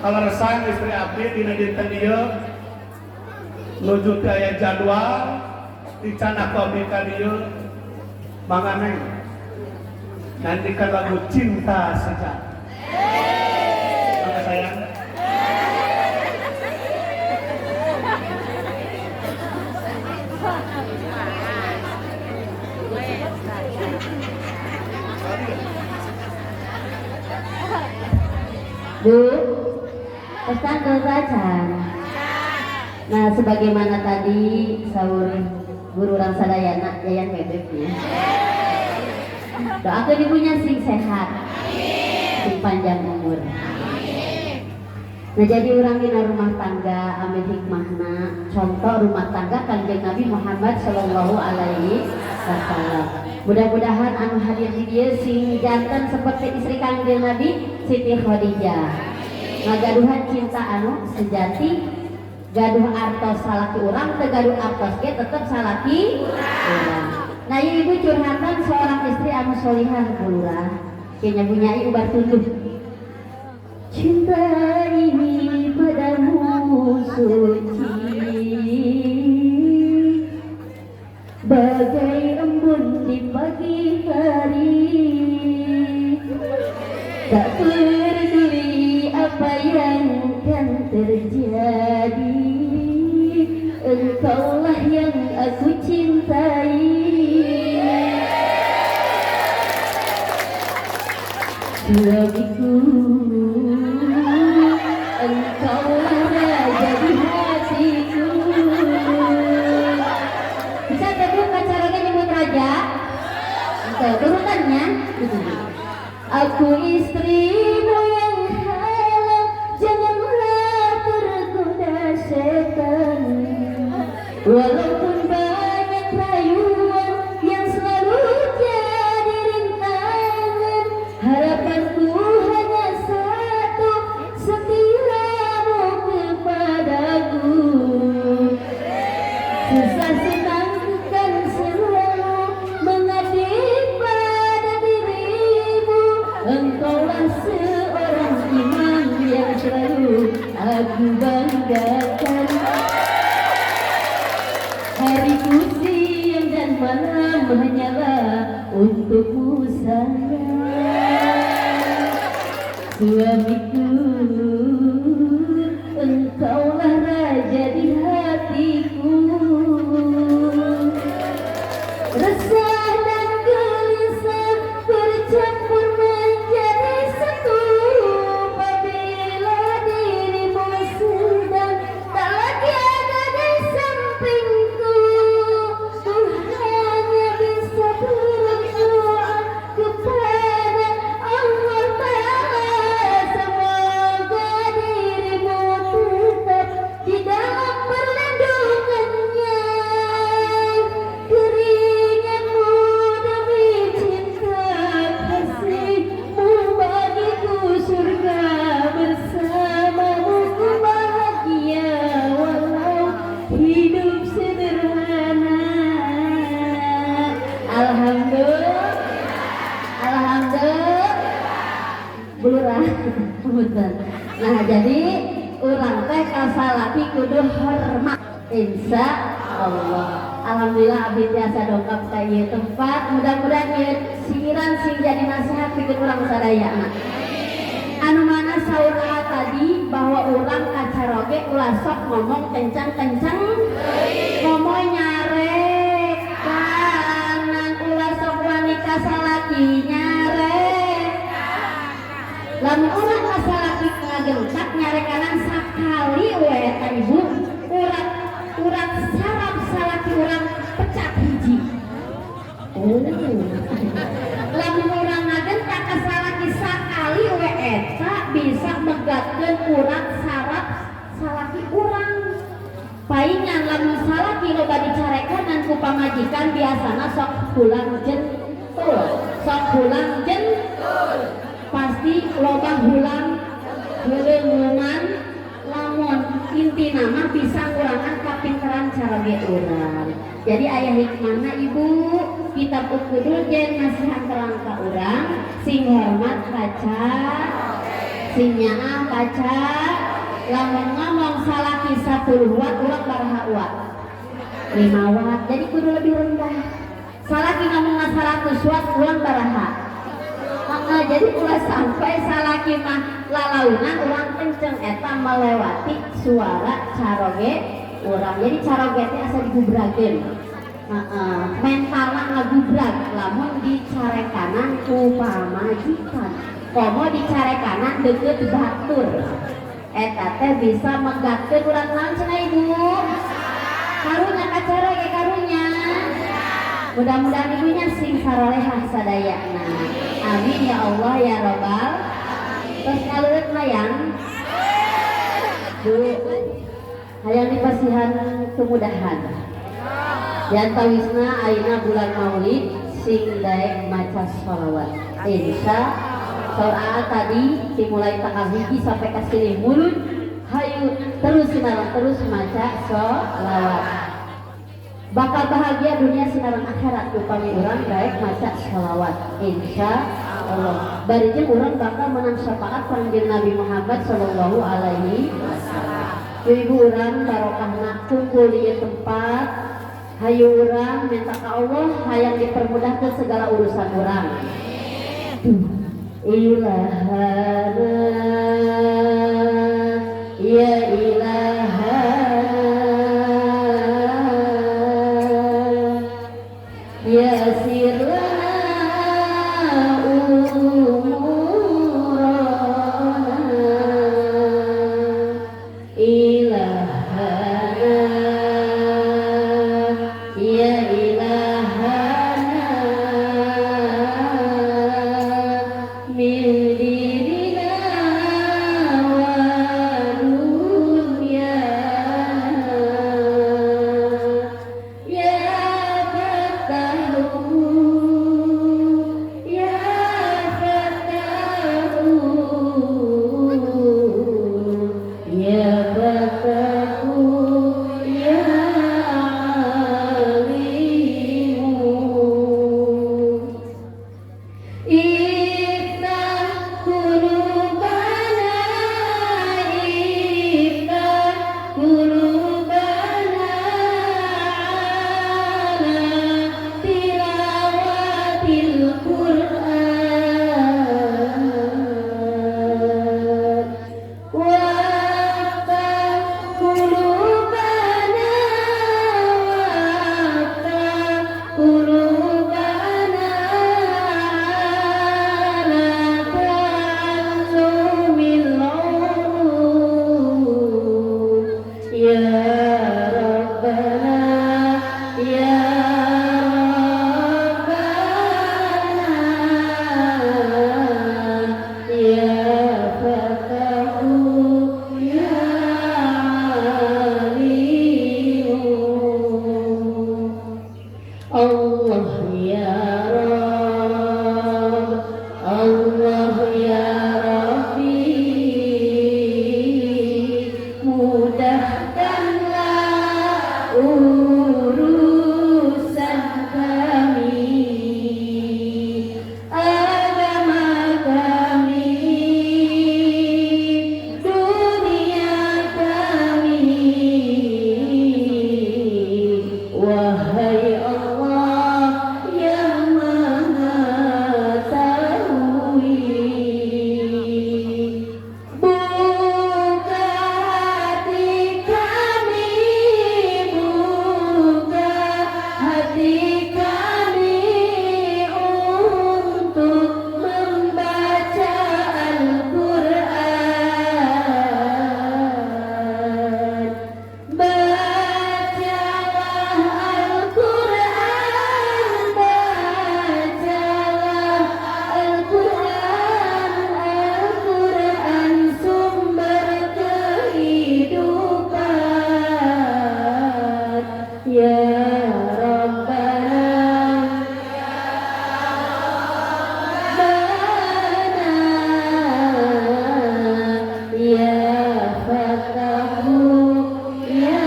kalau resan istri abdi dina dinten ieu nuju teh aya jadwal dicanak abdi ka dieu mangga neng nantikan lagu cinta sejak mangga sayang Bu, pesan kebacan. Nah, sebagaimana tadi sahur guru orang sadayana Yayan Bebek ya. Doakan ibunya sing sehat, sing panjang umur. Nah, jadi orang dina rumah tangga amin hikmahna contoh rumah tangga Kanjeng Nabi Muhammad Shallallahu Alaihi Wasallam. Mudah-mudahan anu hadir di dia sing jantan seperti istri Kanjeng Nabi Siti Khadijah. Ngagaduhan cinta anu sejati, gaduh artos salaki urang, teu gaduh artos ge tetep salaki urang. Nah, ibu curhatan seorang istri anu solihah bulurah. Kayaknya punya ibu bertunduh. Cinta ini padamu suci, bagai embun di pagi hari. Tak peduli apa yang akan terjadi, engkaulah yang aku cintai. Suamiku, engkaulah raja di hatiku. Bisa tadi pacarnya nyebut raja? Oke, turutannya. Aku istrimu yang halal, janganlah tergoda setan. Walaupun banyak rayuan yang selalu jadi rintangan, harapanku hanya satu, setiamu kepadaku. Susah senang kan selalu mengabdi pada dirimu. Engkaulah seorang imam yang selalu aku banggakan. Hariku siang dan malam hanyalah untukmu sayang. Suamiku, engkaulah raja di hatiku. Resah dan gelisah bercampur menjadi satu apabila dirimu sedang tak lagi ada di sampingku. Ku hanya bisa berdoa kepada Allah Ta'ala, semoga dirimu tetap di dalam perlindungannya. Keringatmu demi cinta kasihmu bagiku surga, bersamamu ku bahagia walau hidup sederhana. Alhamdulillah, alhamdulillah, bulurah. Nah, jadi urang teh kasalaki kudu hormat, insya Allah. Alhamdulillah abdi tiasa dongkap ka ieu tempat. Mudah-mudahan ieu siran sing jadi nasihat pikeun urang sadaya. Anu mana saur tadi bahwa urang kacaroge ulah sok ngomong kencang-kencang, ngomong nyarek kanan, ulah sok wani kasalaki nyarek. Lamun urang kasalaki ngagentak nyarek kanan sakali we eta ibu, urang sarap salaki urang pecat hiji. Lamun urang ngagentak ka salaki sakali we eta bisa megatkeun urang sarap salaki urang. Paingan lamun salaki loba dicarekanan ku pamajikan biasana sok pulang jentul, sok pulang jentul. Pasti loba hulang heuleungan. Lamun inti nama bisa kurangan kapinteran cara ge urang. Jadi ayah hikmahna ibu kita kudu jen nasihat terang ka urang, sing hormat kaca, sing nyaah kaca, lamun ngomong salaki 10 watt urang baraha watt 5 watt jadi kudu lebih rendah salaki ngomong 100 watt urang baraha jadi ulah sampai salaki mah lalaunan urang kenceng eta melewati suara caroge urang jadi caroge teh asa digubrageun mentalna ngagubrag lamun dicarekanan ku pamajikan komo dicarekanan deukeut batur eta teh bisa megatkeun urang naon cenah ibu karunya kacara ge karunya mudah-mudahan ibunya sing sarolehah sadayana amin ya Allah ya robbal terus ngalureut hayang dulu hayang dipasihan kemudahan yantawisna aina bulan maulid sing daek maca sholawat insya soal tadi dimulai tanggal 1 sampai ke 10 mulut hayu terus sinarang terus maca sholawat bakal bahagia dunia sinarang akhirat upami urang daek maca sholawat insya Allah bari jeung urang bakal menang syafaat panjenengan Nabi Muhammad sallallahu alaihi wasallam ibu urang barokahna kumpul di tempat hayu urang minta ke Allah hayang dipermudahkan segala urusan urang ilahana ya ilahana ya sirlana umurana ilahana ya ilahana min dirina wa dunyana ya fatahu ya fatahu ya fatahu ya alimu iftah qulubana iftah qulubana ala tilawatil Qur'an waftah qulubana waftah qulubana ala ta'allumil ulum ya rabbana ya rabbana ya fatahu ya alimu Allah ya Rabb Allah ya Rabbi mudahkanlah urusan kami agama kami dunia kami wahai Allah yang maha tahu buka hati kami buka hati kami untuk membaca Al-Quran bacalah Al-Quran bacalah Al-Quran Al-Quran sumber kehidupan ya Rabbana ya fatahu ya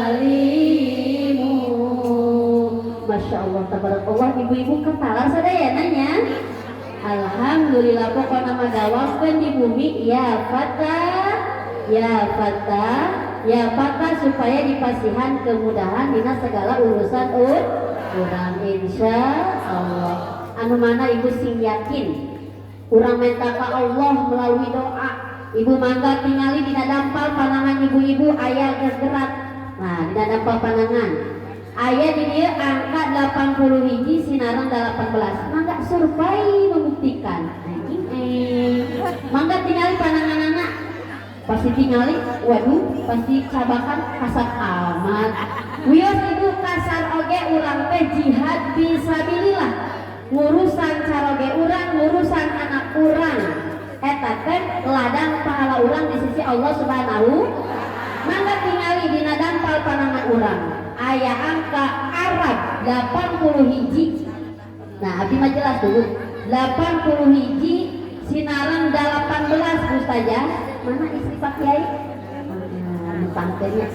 alimu Masya Allah tabarakallah ibu-ibu kepala sadaya nanya Alhamdulillah pokoknya mah dawamkeun di bumi ya fata ya fata supaya dipasihan kemudahan dina segala urusan urang insya Allah. Anu mana ibu sing yakin urang minta ka Allah melalui doa. Ibu mangga tingali dina dampal panangan ibu-ibu aya gerak. Nah dina dampal panangan aya di dia angka 80 hiji sinaran 18. Mangga survei membuktikan. Mangga tingali panangan anak. Pasti tingali, waduh, pasti cabakan kasar amat. Wios ibu kasar oge urang teh jihad fisabilillah. Ngurusan caroge urang, ngurusan anak urang. Eta teh ladang pahala urang di sisi Allah Subhanahu. Mangga tingali dina dampal panangan urang. Aya angka Arab 80 hiji. Nah, abdi mah jelas dulu. 80 hiji sinaran 18 Ustazah. Mana istri Pak Kiai? Tangkenya.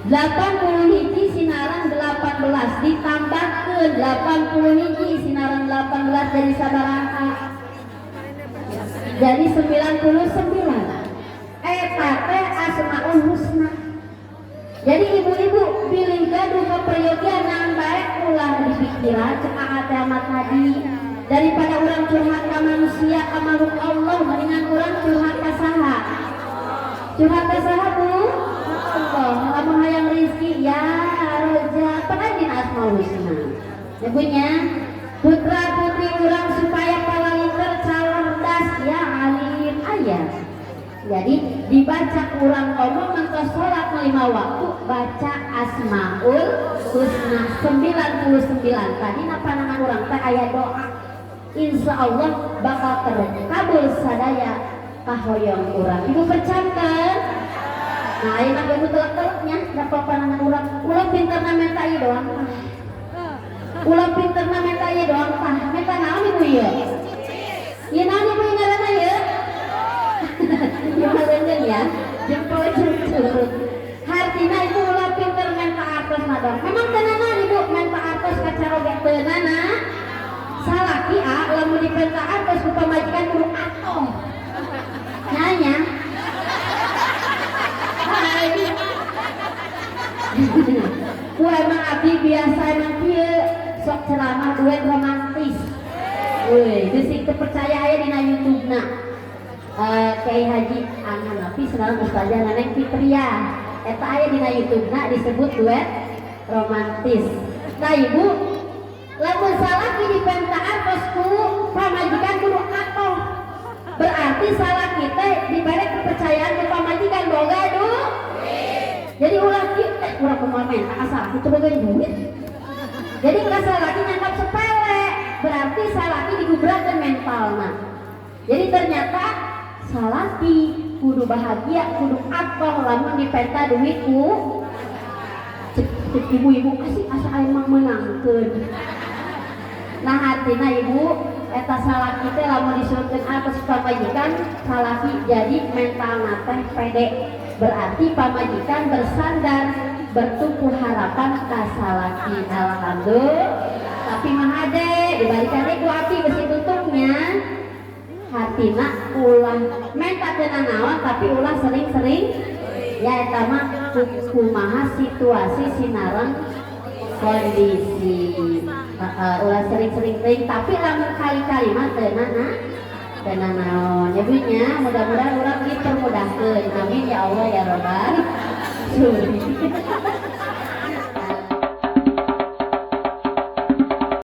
80 hiji sinaran 18 ditambahkeun 80 hiji sinaran 18 dari sabaraha? Jadi 99. Eta teh Asmaul Husna. Jadi ibu-ibu pilih gaduh keperyogian nambahe ulah dipikiran cek amat tadi daripada orang curhat ke manusia ke makhluk Allah mendingan orang curhat ke saha. Curhat ke saha Bu? Allah lamun hayang rezeki ya roja penajin Asmaul Husna. Ibunya putra putri orang supaya palingker cerdas ya alim ayat. Jadi dibaca kurang ngomong mentos sholat 5 waktu baca Asmaul Husna 99. Tadi panangan orang teh aya doa insya Allah bakal terkabul sadaya kahoyong urang. Ibu percankan. Nah ini mah ibu telak-telaknya dapat panangan urang. Ulah pinterna menta ieu doang. Ulah pinterna menta ieu doang tah. Menta naon ibu ieu? Ieu naon ibu ngaranna ieu? Yang ya, jempol curut. Hartina ibu ulah pinter menta artos madong. Memang tenangan ibu menta artos kacaroge teunana. Salaki lamun dipenta artos ku pamajikan kudu atom. Nanya. Hai. Ku emang abdi biasa emang kieu sok ceramah duet romantis. Weh, geus percaya aya dina YouTube-na. Kiai Haji Hanafi sekarang Ustazah Neneng Fitria eta aya dina YouTube-na disebut duet romantis. Nah ibu lamun salaki dipentaan terus ku pamajikan kudu atoh berarti salaki teh diberi kepercayaan ke pamajikan boga duit. Jadi ulah kieu urang kumaha men ka salaki teu boga duit. Jadi ka salaki nyangkap sepele berarti salaki digubrakkeun mentalna. Jadi ternyata salaki kudu bahagia kudu atoh lamun dipenta duitku cek ibu-ibu kasih asa emang menangkeun. Nah artina ibu eta salaki teh lamun disuruhkeun atos pamajikan salaki jadi mentalna teh pede berarti pamajikan bersandar bertumpu harapan ka salaki. Alhamdulillah tapi mah ade dibalikan ku api geus ditutupnya hatina ulah menta tenan naon tapi ulah sering-sering ya eta mah kumaha situasi sinareng kondisi ulah sering-sering tapi lamun kali-kali mah tenan naon ya bunya mudah-mudahan urang dipermudahkeun amin ya Allah ya robbal.